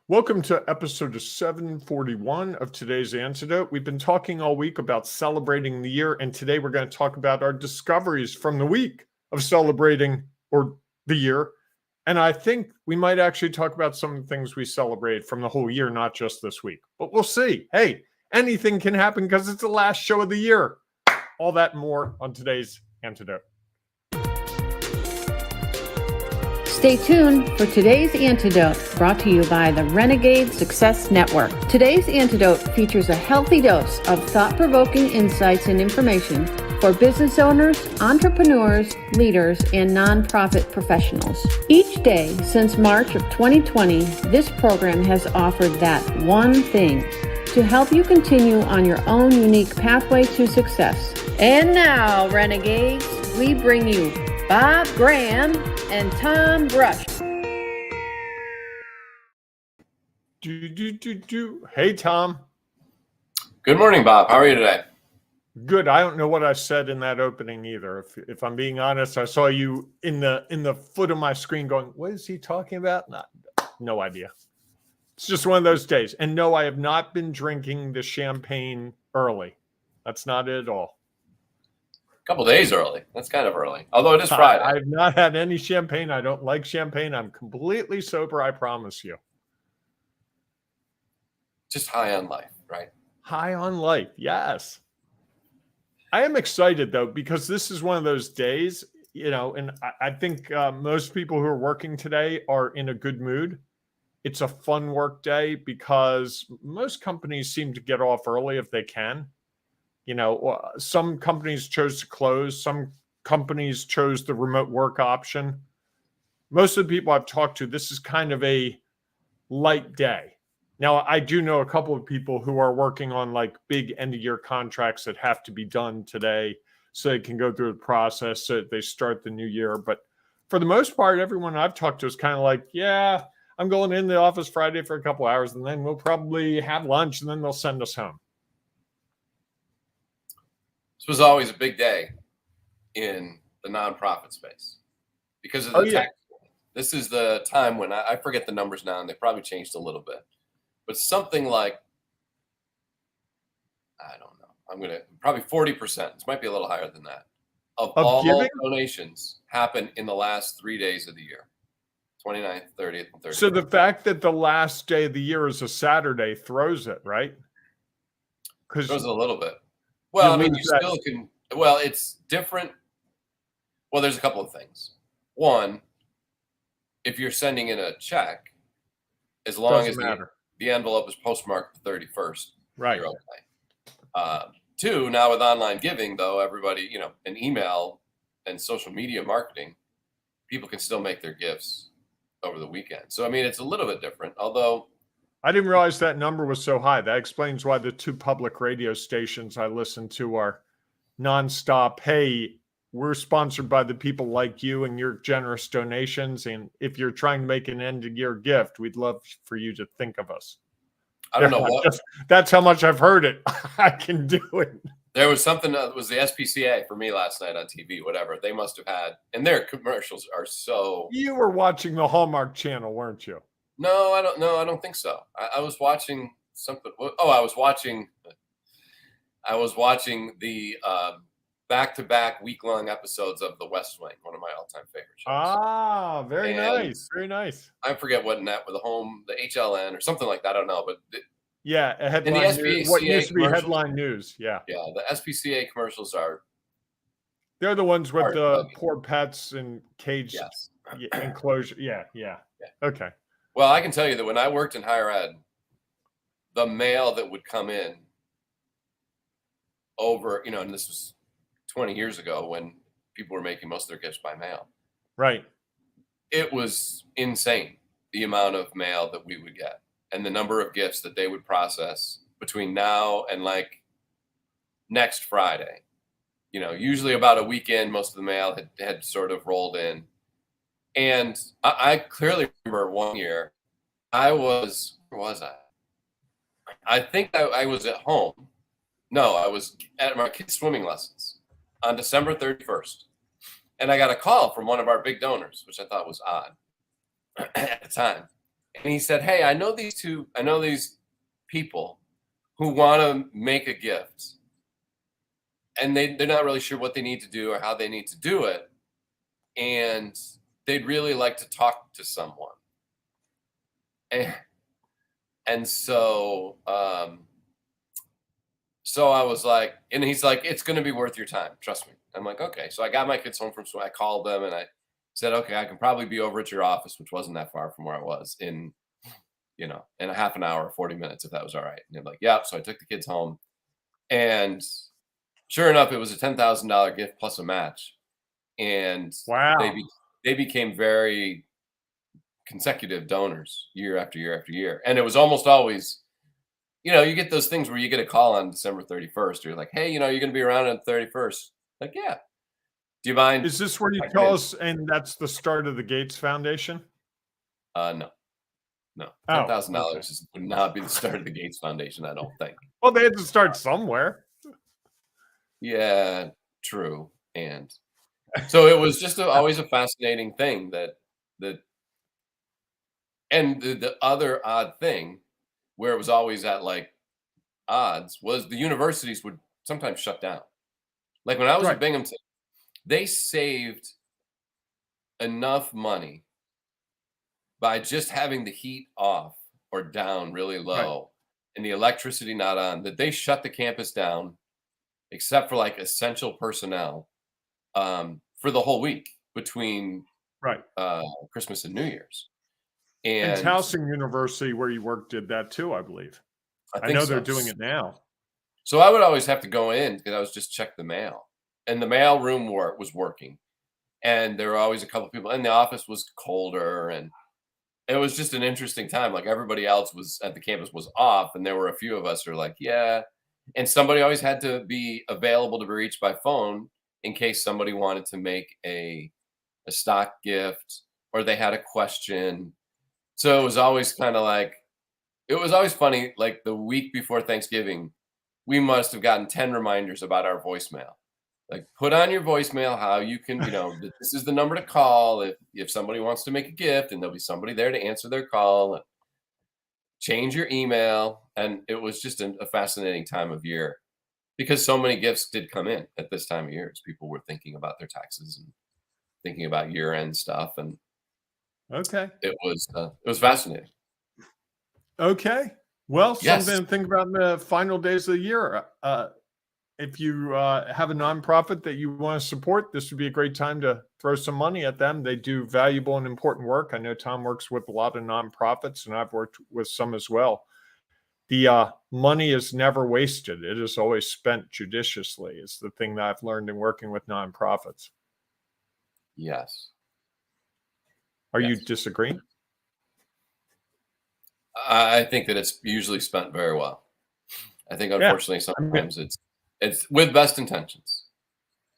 Welcome to episode 741 of today's Antidote. We've been talking all week about celebrating the year, and today we're going to talk about our discoveries from the week of celebrating the year. And I think we might actually talk about some of the things we celebrated from the whole year, not just this week. But we'll see. Hey, anything can happen because it's the last show of the year. All that and more on today's Antidote. Stay tuned for today's Antidote, brought to you by the Renegade Success Network. Today's Antidote features a healthy dose of thought-provoking insights and information for business owners, entrepreneurs, leaders, and nonprofit professionals. Each day since March of 2020, this program has offered that one thing to help you continue on your own unique pathway to success. And now, Renegades, we bring you Bob Graham and Tom Brush. Hey, Tom. Good morning, Bob. How are you today? Good. I don't know what I said in that opening either. If I'm being honest, I saw you in the foot of my screen going, what is he talking about? No idea. It's just one of those days. And no, I have not been drinking the champagne early. That's not it at all. Couple days early. That's kind of early. Although it is Friday. I've not had any champagne. I don't like champagne. I'm completely sober, I promise you. Just high on life, right? High on life, yes. I am excited, though, because this is one of those days, and I think most people who are working today are in a good mood. It's a fun work day because most companies seem to get off early if they can. Some companies chose to close. Some companies chose the remote work option. Most of the people I've talked to, this is kind of a light day. Now, I do know a couple of people who are working on like big end-of-year contracts that have to be done today so they can go through the process so that they start the new year. But for the most part, everyone I've talked to is kind of like, yeah, I'm going in the office Friday for a couple hours, and then we'll probably have lunch, and then they'll send us home. This was always a big day in the nonprofit space because of the tax. This is the time when I forget the numbers now, and they probably changed a little bit, but something like, I don't know, I'm going to probably 40%. This might be a little higher than that of all giving? Donations happen in the last 3 days of the year, 29th, 30th, and 31st. So the fact that the last day of the year is a Saturday throws it, right? Throws it a little bit. Well, I mean, you still can. Well, it's different. Well, there's a couple of things. One, if you're sending in a check, as long as the envelope is postmarked the 31st, right? You're okay. Two, now with online giving, though, everybody, and email and social media marketing, people can still make their gifts over the weekend. So, I mean, it's a little bit different, although. I didn't realize that number was so high. That explains why the two public radio stations I listen to are nonstop. Hey, we're sponsored by the people like you and your generous donations. And if you're trying to make an end-of-year gift, we'd love for you to think of us. I don't know what. That's how much I've heard it. I can do it. There was something that was the SPCA for me last night on TV, whatever. They must have had, and their commercials are so. You were watching the Hallmark Channel, weren't you? No, I don't. No, I don't think so. I was watching something. Oh, I was watching the back-to-back week-long episodes of The West Wing, one of my all-time favorite shows. Ah, very nice, very nice. I forget what net with the HLN or something like that. I don't know, but a headline news, what used to be headline news. Yeah, the SPCA commercials are. They're the ones with the poor pets and caged enclosure. Yeah. Okay. Well, I can tell you that when I worked in higher ed, the mail that would come in over, and this was 20 years ago when people were making most of their gifts by mail. Right. It was insane, the amount of mail that we would get and the number of gifts that they would process between now and like next Friday. Usually about a weekend, most of the mail had sort of rolled in. And I clearly remember one year, where was I? I think I was at home. No, I was at my kids' swimming lessons on December 31st. And I got a call from one of our big donors, which I thought was odd at the time. And he said, "Hey, I know these people who want to make a gift, and they're not really sure what they need to do or how they need to do it, and they'd really like to talk to someone." And so so I was like, and he's like, "It's going to be worth your time, trust me." I'm like, "Okay." So I got my kids home from school. I called them and I said, "Okay, I can probably be over at your office," which wasn't that far from where I was, in a half an hour, 40 minutes, if that was all right. And they're like, "Yeah." So I took the kids home, and sure enough, it was a $10,000 gift plus a match, and they Wow. be, they became very consecutive donors year after year after year. And it was almost always, you get those things where you get a call on December 31st. You're like, "Hey, you're going to be around on the 31st." Like, "Yeah. Do you mind?" Is this where you I tell can. us, and that's the start of the Gates Foundation? No, no. Oh, okay. $10,000 would not be the start of the Gates Foundation, I don't think. Well, they had to start somewhere. Yeah, true. And so it was just always a fascinating thing that, and the other odd thing where it was always at like odds was the universities would sometimes shut down. Like when I was at Right, Binghamton, they saved enough money by just having the heat off or down really right, low and the electricity not on, that they shut the campus down except for like essential personnel, for the whole week between right. Christmas and New Year's. And And Towson University, where you work, did that too, I believe. I I think know they're so. doing it now. So I would always have to go in because I was just check the mail, and the mail room was working, and there were always a couple people, and the office was colder, and it was just an interesting time. Like everybody else was at the campus was off, and there were a few of us who were like, "Yeah," and somebody always had to be available to be reached by phone in case somebody wanted to make a stock gift or they had a question. So it was always kind of like, it was always funny. Like the week before Thanksgiving, we must have gotten 10 reminders about our voicemail. Like, put on your voicemail how you can, that this is the number to call if somebody wants to make a gift, and there'll be somebody there to answer their call. And change your email. And it was just a fascinating time of year because so many gifts did come in at this time of year as people were thinking about their taxes and thinking about year-end stuff. And Okay. it was fascinating. Okay. Well, Yes. something to think about in the final days of the year. If you have a nonprofit that you want to support, this would be a great time to throw some money at them. They do valuable and important work. I know Tom works with a lot of nonprofits, and I've worked with some as well. The money is never wasted. It is always spent judiciously. It's the thing that I've learned in working with nonprofits. Yes. Are you Yes. disagreeing? I think that it's usually spent very well. I think, Yeah. unfortunately, I mean, sometimes it's with best intentions.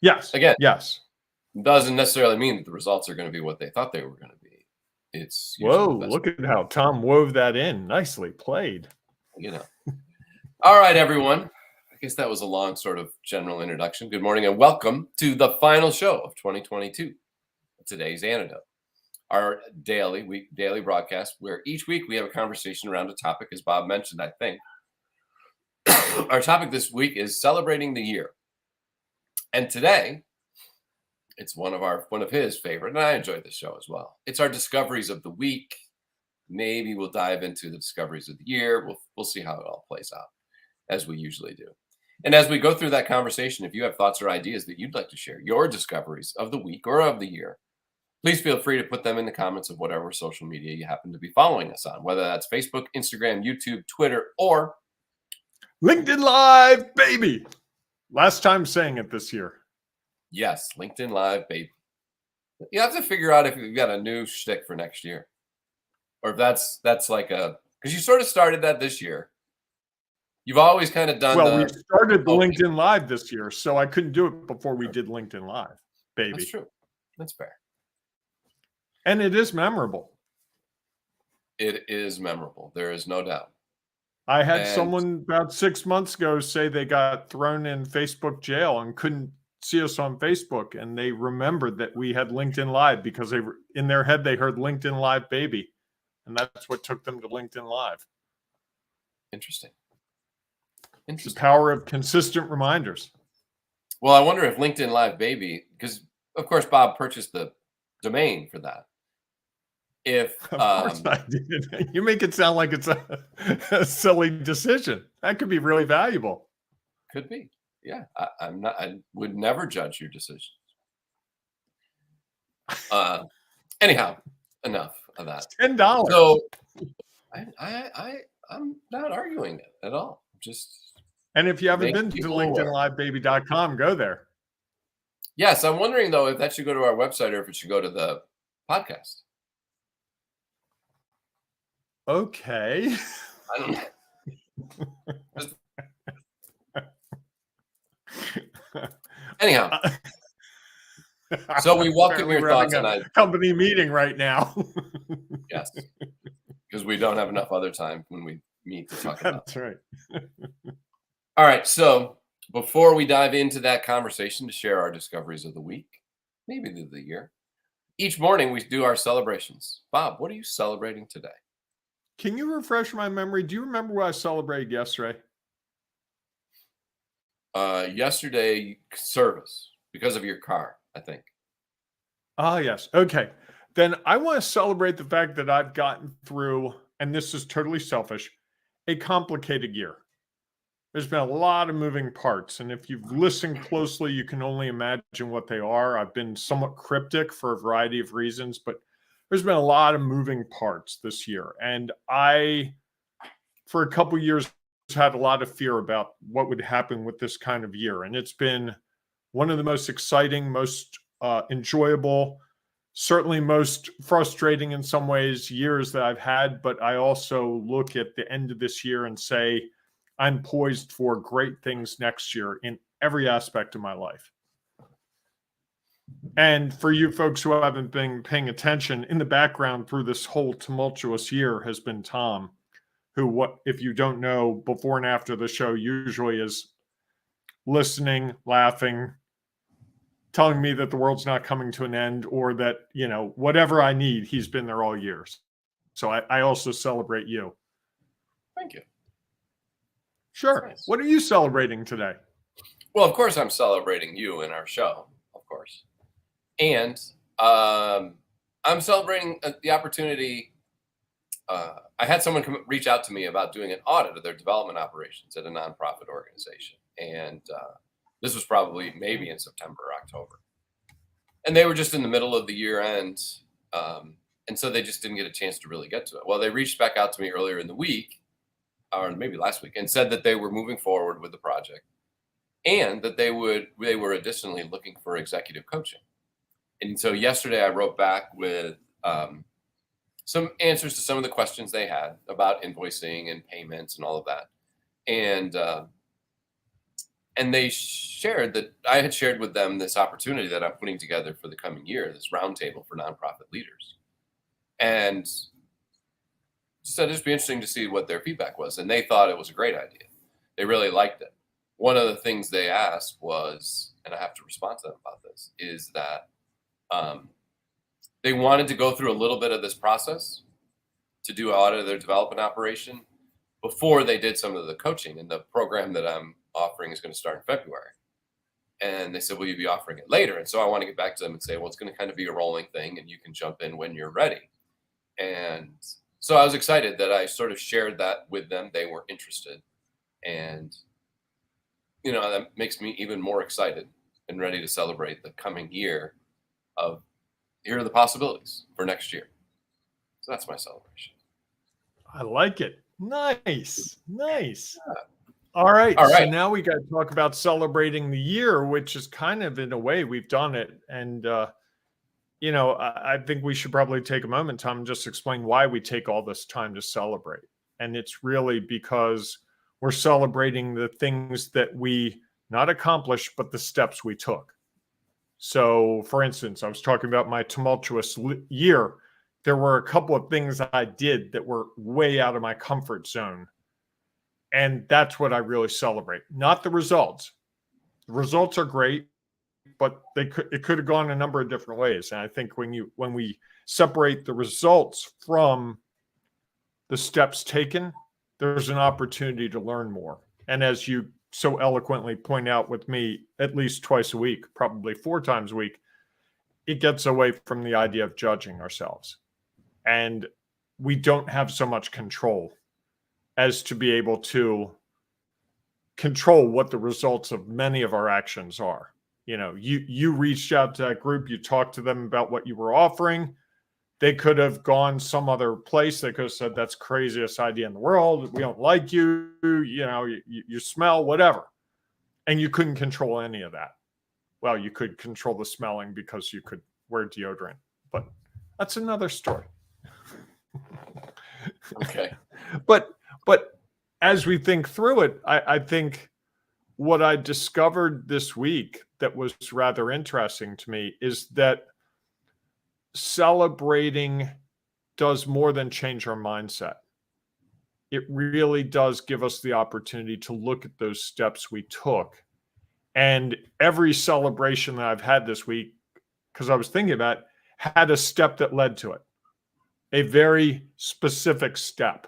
yes. Again, Yes. doesn't necessarily mean that the results are going to be what they thought they were going to be. It's usually Whoa, with best, look at how Tom wove that in. Nicely played. you know. All right, everyone. I guess that was a long sort of general introduction. Good morning and welcome to the final show of 2022. Today's Antidote, our daily broadcast where each week we have a conversation around a topic, as Bob mentioned, I think. Our topic this week is celebrating the year. And today, it's one of his favorite, and I enjoyed this show as well. It's our discoveries of the week. Maybe we'll dive into the discoveries of the year. We'll see how it all plays out, as we usually do. And as we go through that conversation, if you have thoughts or ideas that you'd like to share, your discoveries of the week or of the year, please feel free to put them in the comments of whatever social media you happen to be following us on, whether that's Facebook, Instagram, YouTube, Twitter, or LinkedIn Live, baby. Last time saying it this year. yes, LinkedIn Live, baby. You have to figure out if you've got a new shtick for next year, or if that's like because you sort of started that this year. You've always kind of done Well, we started the okay. LinkedIn Live this year, so I couldn't do it before we did LinkedIn Live, baby. That's true. That's fair. And it is memorable. It is memorable. There is no doubt. I had And someone about 6 months ago say they got thrown in Facebook jail and couldn't see us on Facebook, and they remembered that we had LinkedIn Live because in their head they heard LinkedIn Live, baby. And that's what took them to LinkedIn Live. Interesting. It's the power of consistent reminders. Well, I wonder if LinkedIn Live Baby, because of course Bob purchased the domain for that. If Of course I did. You make it sound like it's a silly decision. That could be really valuable. Could be. Yeah. I would never judge your decisions. Anyhow, enough of that. $10. So I'm not arguing it at all. Just and if you haven't been to people aware. LinkedInLiveBaby.com, go there. Yes, I'm wondering though if that should go to our website or if it should go to the podcast. Okay. I don't know. Anyhow, so we welcome your thoughts on a company meeting right now. Yes, because we don't have enough other time when we meet to talk about. That's right. All right, so before we dive into that conversation to share our discoveries of the week, maybe the year, each morning we do our celebrations. Bob, what are you celebrating today? Can you refresh my memory? Do you remember what I celebrated yesterday? Yesterday, service because of your car, I think. Ah, yes. Okay. Then I want to celebrate the fact that I've gotten through, and this is totally selfish, a complicated year. There's been a lot of moving parts, and if you've listened closely, you can only imagine what they are. I've been somewhat cryptic for a variety of reasons, but there's been a lot of moving parts this year. And I, for a couple of years, had a lot of fear about what would happen with this kind of year. And it's been one of the most exciting, most enjoyable, certainly most frustrating in some ways years that I've had. But I also look at the end of this year and say, I'm poised for great things next year in every aspect of my life. And for you folks who haven't been paying attention, in the background through this whole tumultuous year has been Tom, who, what if you don't know, before and after the show usually is listening, laughing, telling me that the world's not coming to an end, or that, you know, whatever I need, he's been there all years. So I also celebrate you. Thank you. Sure. Nice. What are you celebrating today? Well, of course, I'm celebrating you in our show, of course. And I'm celebrating the opportunity. I had someone reach out to me about doing an audit of their development operations at a nonprofit organization. And this was probably maybe in September or October. And they were just in the middle of the year end. And so they just didn't get a chance to really get to it. Well, they reached back out to me earlier in the week, or maybe last week, and said that they were moving forward with the project and that they were additionally looking for executive coaching. And so yesterday I wrote back with some answers to some of the questions they had about invoicing and payments and all of that. And they shared that I had shared with them this opportunity that I'm putting together for the coming year, this roundtable for nonprofit leaders. And said it'd be interesting to see what their feedback was. And they thought it was a great idea. They really liked it. One of the things they asked was, and I have to respond to them about this, is that they wanted to go through a little bit of this process to do an audit of their development operation before they did some of the coaching. And the program that I'm offering is going to start in February. And they said, will you be offering it later? And so I want to get back to them and say, well, it's going to kind of be a rolling thing and you can jump in when you're ready. And so I was excited that I sort of shared that with them. They were interested. And, you know, that makes me even more excited and ready to celebrate the coming year of here are the possibilities for next year. So that's my celebration. I like it. Nice. Nice. Yeah. All right. So now we got to talk about celebrating the year, which is kind of in a way we've done it. And, you know, I think we should probably take a moment, Tom, and just explain why we take all this time to celebrate. And it's really because we're celebrating the things that we not accomplished, but the steps we took. So, for instance, I was talking about my tumultuous year. There were a couple of things I did that were way out of my comfort zone. And that's what I really celebrate, not the results. The results are great, but it could have gone a number of different ways. And I think when we separate the results from the steps taken, there's an opportunity to learn more. And as you so eloquently point out with me, at least twice a week, probably 4 times a week, it gets away from the idea of judging ourselves. And we don't have so much control as to be able to control what the results of many of our actions are. You know, you reached out to that group, you talked to them about what you were offering. They could have gone some other place. They could have said, that's the craziest idea in the world. We don't like you. You know, you smell, whatever. And you couldn't control any of that. Well, you could control the smelling because you could wear deodorant, but that's another story. Okay. But as we think through it, I think what I discovered this week that was rather interesting to me is that celebrating does more than change our mindset. It really does give us the opportunity to look at those steps we took. And every celebration that I've had this week, because I was thinking about it, had a step that led to it, a very specific step.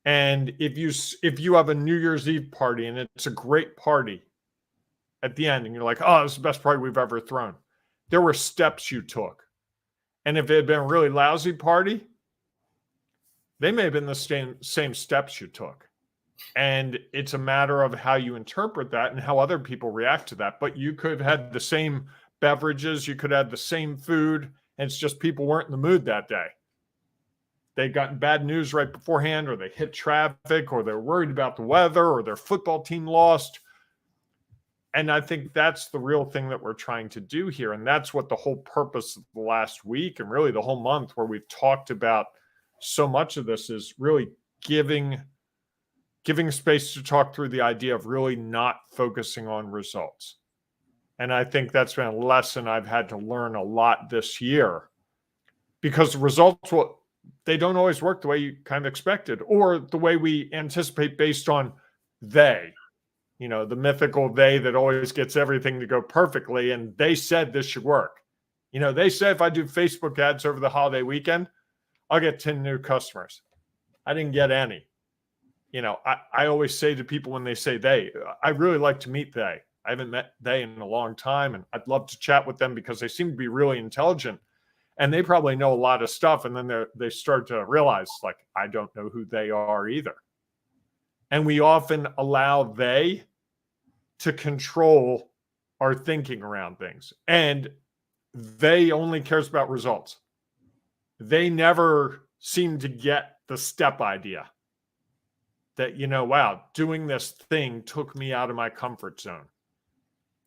And if you have a New Year's Eve party and it's a great party at the end and you're like, oh, this is the best party we've ever thrown, there were steps you took. And if it had been a really lousy party, they may have been the same steps you took. And it's a matter of how you interpret that and how other people react to that. But you could have had the same beverages, you could have had the same food, and it's just people weren't in the mood that day. They got bad news right beforehand, or they hit traffic, or they're worried about the weather, or their football team lost. And I think that's the real thing that we're trying to do here. And that's what the whole purpose of the last week and really the whole month where we've talked about so much of this is really giving space to talk through the idea of really not focusing on results. And I think that's been a lesson I've had to learn a lot this year, because the results, they don't always work the way you kind of expected or the way we anticipate based on they. You know, the mythical they that always gets everything to go perfectly. And they said this should work. You know, they said if I do Facebook ads over the holiday weekend, I'll get 10 new customers. I didn't get any. You know, I always say to people when they say they, I really like to meet they. I haven't met they in a long time. And I'd love to chat with them because they seem to be really intelligent. And they probably know a lot of stuff. And then they start to realize, like, I don't know who they are either. And we often allow they to control our thinking around things. And they only cares about results. They never seem to get the step idea that, you know, wow, doing this thing took me out of my comfort zone.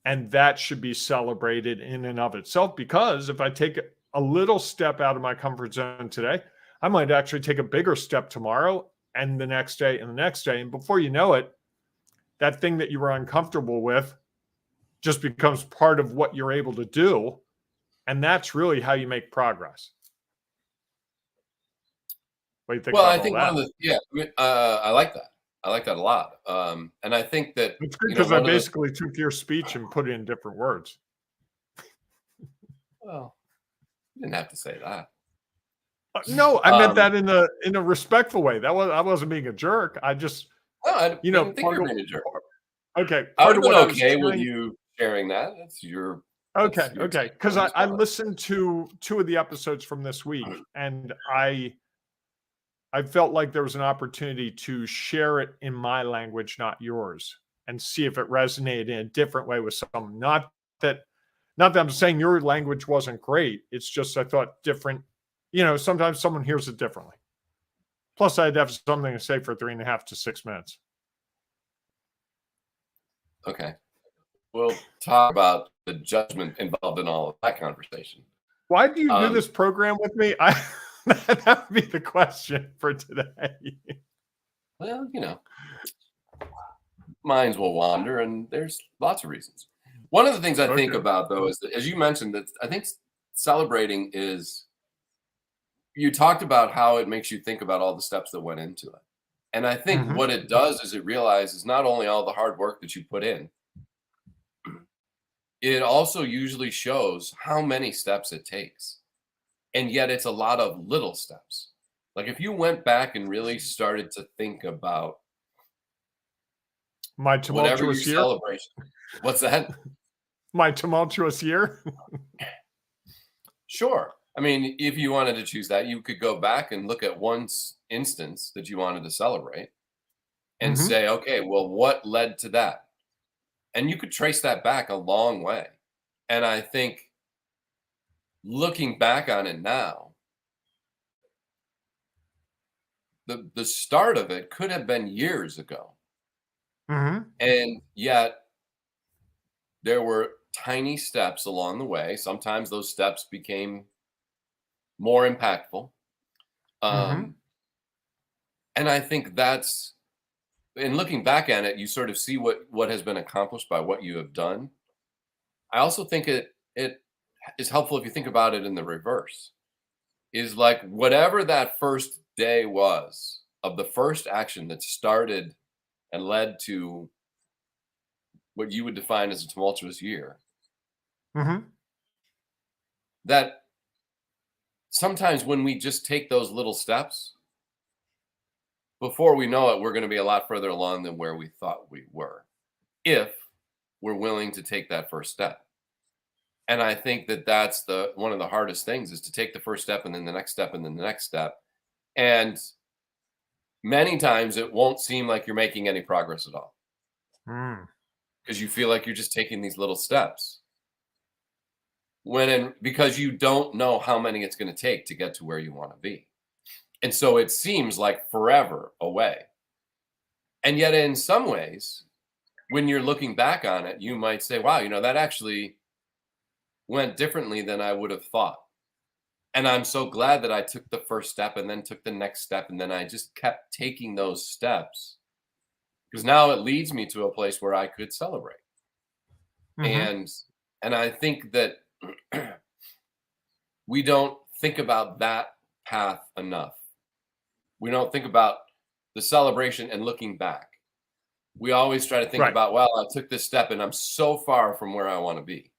And that should be celebrated in and of itself, because if I take a little step out of my comfort zone today, I might actually take a bigger step tomorrow and the next day and the next day. And before you know it, that thing that you were uncomfortable with just becomes part of what you're able to do. And that's really how you make progress. What do you think? Well, about I think all that? I like that. I like that a lot. And I think that it's good because I basically took your speech and put it in different words. Well, you didn't have to say that. No, I meant that in a respectful way. I wasn't being a jerk. I just, I think you're being a jerk. Okay, I would have been okay with you sharing that. That's your. Okay. Because I listened to 2 of the episodes from this week, and I felt like there was an opportunity to share it in my language, not yours, and see if it resonated in a different way with some. Not that I'm saying your language wasn't great. It's just I thought different. You know, sometimes someone hears it differently. Plus, I'd have something to say for 3.5 to 6 minutes. Okay. We'll talk about the judgment involved in all of that conversation. Why do you do this program with me? That would be the question for today. Well, you know, minds will wander, and there's lots of reasons. One of the things I think about, though, is that, as you mentioned, that I think celebrating is, you talked about how it makes you think about all the steps that went into it. And I think what it does is it realizes not only all the hard work that you put in, it also usually shows how many steps it takes. And yet it's a lot of little steps. Like if you went back and really started to think about My whatever your tumultuous year. celebration, what's that? My tumultuous year. Sure. I mean, if you wanted to choose that, you could go back and look at one instance that you wanted to celebrate and Mhm. say, okay, well, what led to that? And you could trace that back a long way. And I think looking back on it now, the start of it could have been years ago. Mhm. And yet there were tiny steps along the way. Sometimes those steps became more impactful. Mhm. Um, and I think that's, in looking back at it, you sort of see what has been accomplished by what you have done. I also think it is helpful if you think about it in the reverse. Is like whatever that first day was of the first action that started and led to what you would define as a tumultuous year, Mhm. that sometimes when we just take those little steps, before we know it, we're going to be a lot further along than where we thought we were, if we're willing to take that first step. And I think that that's the one of the hardest things is to take the first step and then the next step and then the next step. And many times it won't seem like you're making any progress at all Mm. because you feel like you're just taking these little steps. Because you don't know how many it's going to take to get to where you want to be. And so it seems like forever away. And yet in some ways, when you're looking back on it, you might say, wow, that actually went differently than I would have thought. And I'm so glad that I took the first step and then took the next step. And then I just kept taking those steps because now it leads me to a place where I could celebrate. Mhm. And I think that we don't think about that path enough. We don't think about the celebration and looking back. We always try to think Right. about, well, I took this step and I'm so far from where I want to be.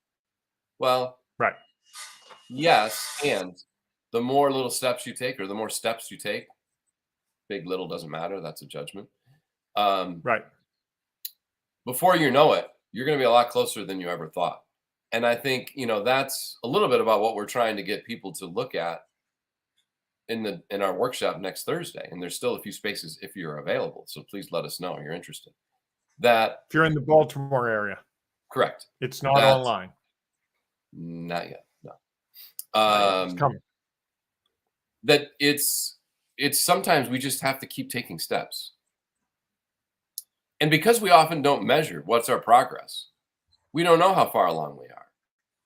Well, Right. yes, and the more little steps you take or the more steps you take, big, little doesn't matter. That's a judgment. Um, Right. Before you know it, you're going to be a lot closer than you ever thought. And I think, that's a little bit about what we're trying to get people to look at in our workshop next Thursday. And there's still a few spaces if you're available. So please let us know you're interested. That If you're in the Baltimore area, correct. it's not That's online. not yet. No. Not yet. It's Um, coming. that it's sometimes we just have to keep taking steps. And because we often don't measure what's our progress, we don't know how far along we are.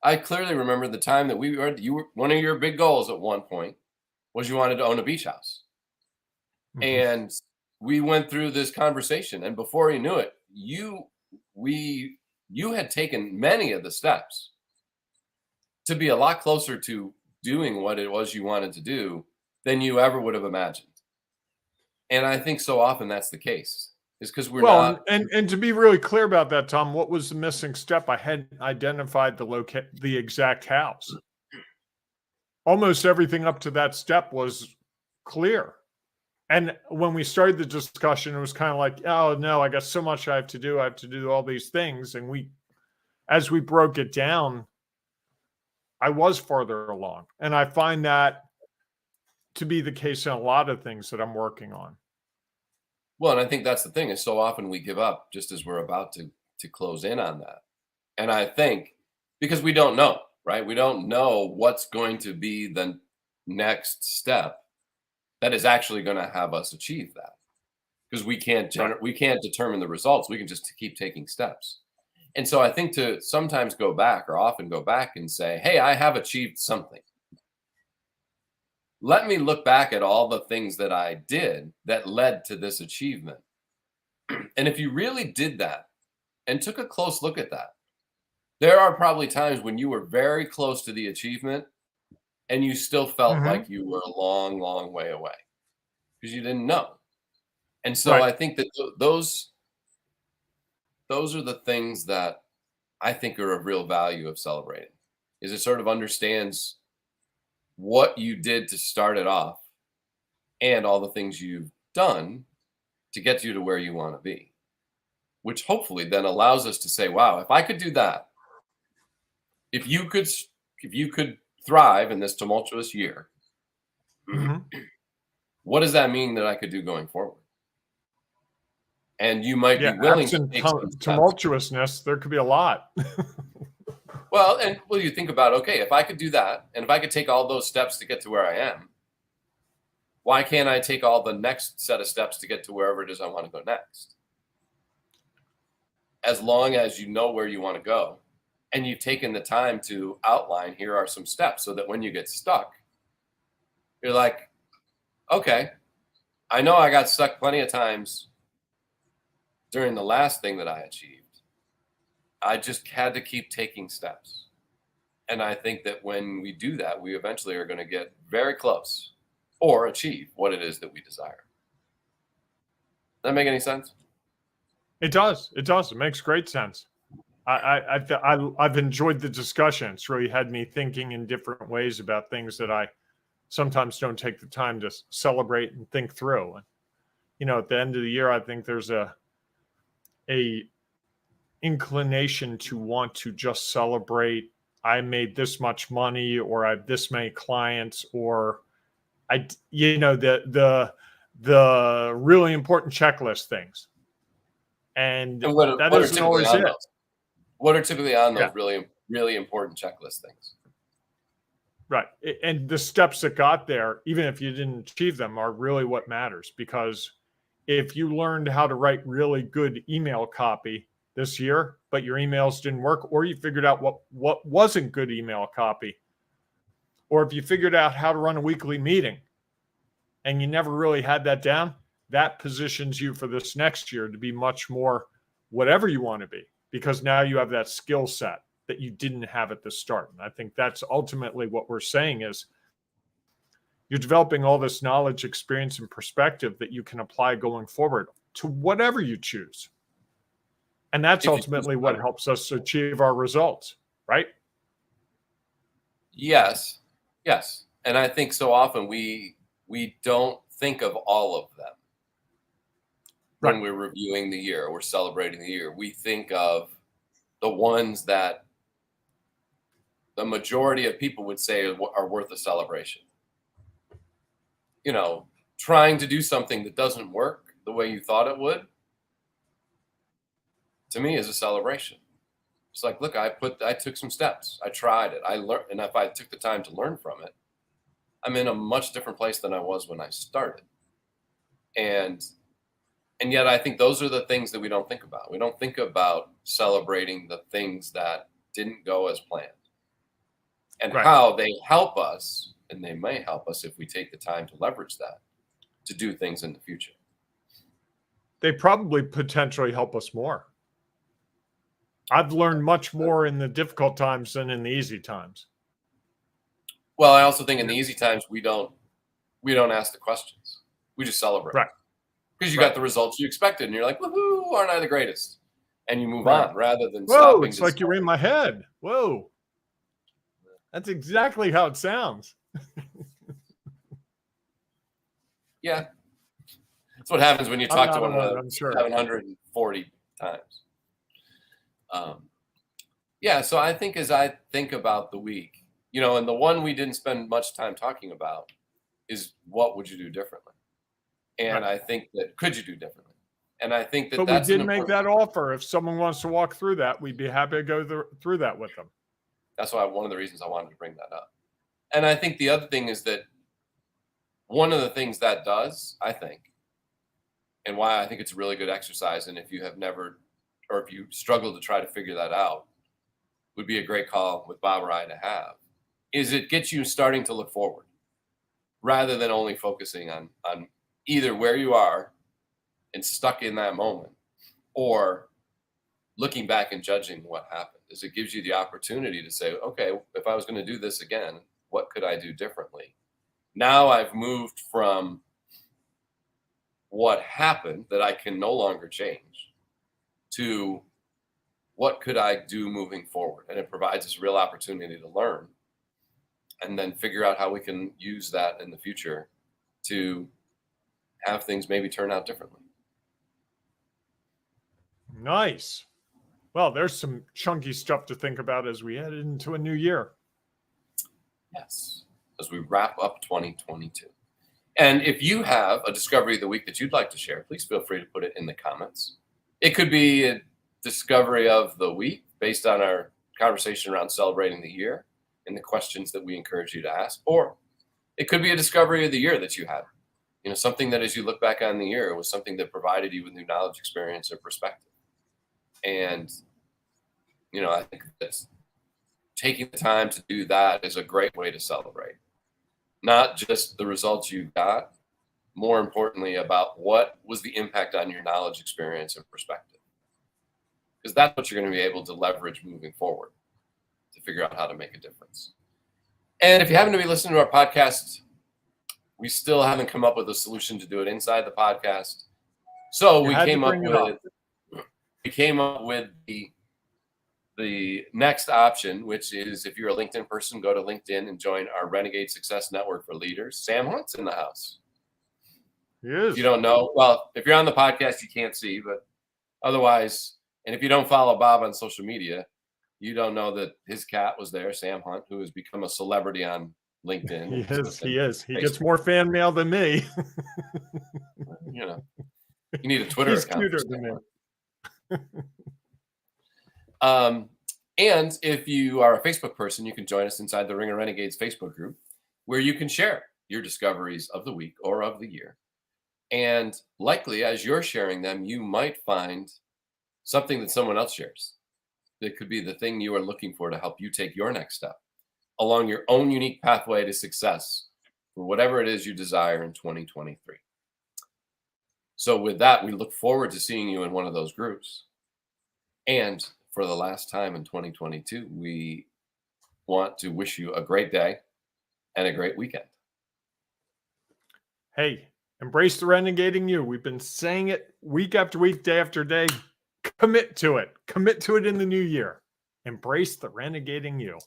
I clearly remember the time that one of your big goals at one point was you wanted to own a beach house. Mhm. And we went through this conversation, and before you knew it, you had taken many of the steps to be a lot closer to doing what it was you wanted to do than you ever would have imagined. And I think so often that's the case, is because we're Well, not. and to be really clear about that, Tom, what was the missing step? I hadn't identified the exact house. Almost everything up to that step was clear. And when we started the discussion, it was kind of like, oh no, I got so much I have to do. I have to do all these things. And as we broke it down, I was farther along. And I find that to be the case in a lot of things that I'm working on. Well, and I think that's the thing is so often we give up just as we're about to close in on that. And I think because we don't know, right? We don't know what's going to be the next step that is actually going to have us achieve that. Because Right. we can't determine the results. We can just keep taking steps. And so I think to sometimes go back or often go back and say, "Hey, I have achieved something. Let me look back at all the things that I did that led to this achievement." And if you really did that and took a close look at that, there are probably times when you were very close to the achievement and you still felt Mhm. like you were a long, long way away because you didn't know. And so Right. I think that those are the things that I think are of real value of celebrating. Is it sort of understands what you did to start it off and all the things you've done to get you to where you want to be, which hopefully then allows us to say, wow, if I could do that, if you could thrive in this tumultuous year, Mhm. what does that mean that I could do going forward? And you might be Yeah, willing to absent take some steps. tumultuousness, there could be a lot. Well, you think about, okay, if I could do that, and if I could take all those steps to get to where I am, why can't I take all the next set of steps to get to wherever it is I want to go next? As long as you know where you want to go and you've taken the time to outline, here are some steps, so that when you get stuck, you're like, okay, I know I got stuck plenty of times during the last thing that I achieved. I just had to keep taking steps. And I think that when we do that, we eventually are going to get very close or achieve what it is that we desire. Does that make any sense? It does. It does. It makes great sense. I've enjoyed the discussion. It's really had me thinking in different ways about things that I sometimes don't take the time to celebrate and think through. And, you know, at the end of the year, I think there's a inclination to want to just celebrate. I made this much money, or I have this many clients, or the really important checklist things. And that isn't always it. What are typically on those Yeah. really, really important checklist things? Right. And the steps that got there, even if you didn't achieve them, are really what matters. Because if you learned how to write really good email copy this year, but your emails didn't work, or you figured out what wasn't good email copy, or if you figured out how to run a weekly meeting and you never really had that down, that positions you for this next year to be much more whatever you want to be, because now you have that skill set that you didn't have at the start. And I think that's ultimately what we're saying is you're developing all this knowledge, experience, and perspective that you can apply going forward to whatever you choose. And that's ultimately what helps us achieve our results, right? Yes. Yes. And I think so often we don't think of all of them when we're reviewing the year, we're celebrating the year. We think of the ones that the majority of people would say are worth a celebration. You know, trying to do something that doesn't work the way you thought it would, to me, is a celebration. It's like, look, I took some steps. I tried it. I learned, and if I took the time to learn from it, I'm in a much different place than I was when I started. And yet I think those are the things that we don't think about. We don't think about celebrating the things that didn't go as planned and how they help us, and they may help us if we take the time to leverage that to do things in the future. They probably potentially help us more. I've learned much more in the difficult times than in the easy times. Well, I also think in the easy times, we don't ask the questions. We just celebrate. Right. Because you got the results you expected, and you're like, woohoo, aren't I the greatest? And you move on rather than Whoa, stopping. It's like you're in my head. Whoa. That's exactly how it sounds. Yeah. That's what happens when you talk to one another I'm sure. 740 times. Yeah, so I think as I think about the week, you know, and the one we didn't spend much time talking about is what would you do differently? And I think that could you do differently? And I think that we did make that offer. If someone wants to walk through that, we'd be happy to go through that with them. That's why one of the reasons I wanted to bring that up. And I think the other thing is that one of the things that does, I think, and why I think it's a really good exercise, and if you have never, or if you struggle to try to figure that out, would be a great call with Bob or I to have, is it gets you starting to look forward rather than only focusing on either where you are and stuck in that moment, or looking back and judging what happened. Is it gives you the opportunity to say, okay, if I was going to do this again, what could I do differently? Now I've moved from what happened that I can no longer change to what could I do moving forward? And it provides us real opportunity to learn and then figure out how we can use that in the future to have things maybe turn out differently. Nice. Well, there's some chunky stuff to think about as we head into a new year. Yes, as we wrap up 2022. And if you have a discovery of the week that you'd like to share, please feel free to put it in the comments. It could be a discovery of the week based on our conversation around celebrating the year and the questions that we encourage you to ask, or it could be a discovery of the year that you had. Something that as you look back on the year was something that provided you with new knowledge, experience, or perspective. And, I think that taking the time to do that is a great way to celebrate. Not just the results you got, more importantly, about what was the impact on your knowledge, experience, and perspective. Because that's what you're going to be able to leverage moving forward to figure out how to make a difference. And if you happen to be listening to our podcast, we still haven't come up with a solution to do it inside the podcast. So we came up with the next option, which is if you're a LinkedIn person, go to LinkedIn and join our Renegade Success Network for Leaders. Sam Hunt's in the house. He is. If you don't know, well, if you're on the podcast, you can't see, but otherwise, and if you don't follow Bob on social media, you don't know that his cat was there, Sam Hunt, who has become a celebrity on LinkedIn. He is. He gets more fan mail than me. You need a Twitter account. He's cuter than me. And if you are a Facebook person, you can join us inside the Ring of Renegades Facebook group, where you can share your discoveries of the week or of the year. And likely, as you're sharing them, you might find something that someone else shares. That could be the thing you are looking for to help you take your next step along your own unique pathway to success for whatever it is you desire in 2023. So with that, we look forward to seeing you in one of those groups. And for the last time in 2022, we want to wish you a great day and a great weekend. Hey, embrace the renegading you. We've been saying it week after week, day after day. Commit to it. Commit to it in the new year. Embrace the renegading you.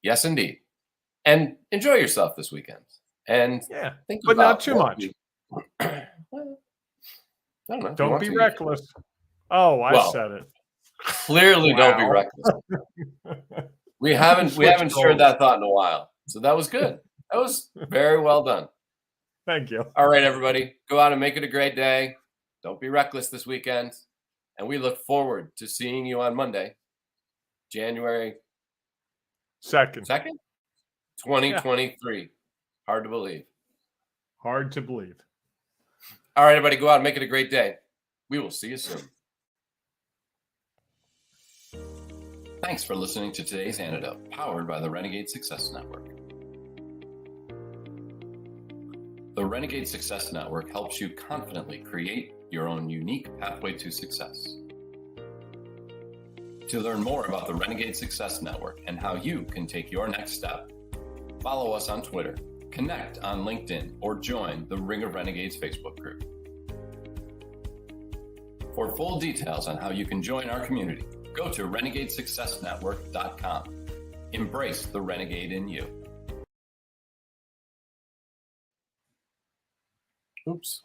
Yes, indeed. And enjoy yourself this weekend. And think but about not too much. Well, I don't know. Don't be reckless. I said it. Clearly, Don't be reckless. We haven't shared that thought in a while, so that was good. That was very well done. Thank you. All right, everybody, go out and make it a great day. Don't be reckless this weekend, and we look forward to seeing you on Monday, January 2nd, 2023. Yeah. Hard to believe. Hard to believe. All right, everybody, go out and make it a great day. We will see you soon. Thanks for listening to today's Antidote, powered by the Renegade Success Network. The Renegade Success Network helps you confidently create your own unique pathway to success. To learn more about the Renegade Success Network and how you can take your next step, follow us on Twitter, connect on LinkedIn, or join the Ring of Renegades Facebook group. For full details on how you can join our community, go to renegadesuccessnetwork.com. Embrace the renegade in you. Oops.